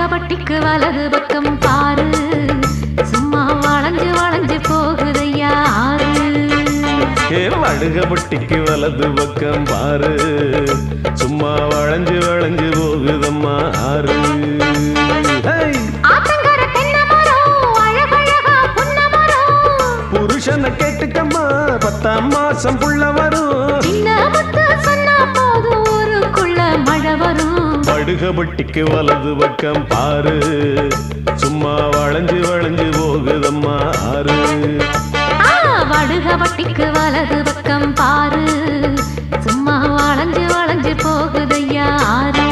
வடுகபட்டிக்கு வலது பக்கம் பாரு சும்மா வளைஞ்சு வளைஞ்சு போகுதையா ஆறு வடுகபட்டிக்கு வலது பக்கம் பாரு சும்மா வளைஞ்சு வளைஞ்சு போகுதம்மா ஆறு புருஷனை கேட்டுக்கம்மா 10ஆம் மாசம் புள்ள வரும் சொன்னா போதும் ஊருக்குள்ள மழை வரும் வடுகபட்டிக்கு வலது பக்கம் பாரு சும்மா வளைஞ்சு வளைஞ்சு போகுதம்மா ஆறு வடுகபட்டிக்கு வலது பக்கம் பாரு சும்மா வளைஞ்சு வளைஞ்சு போகுதையா ஆறு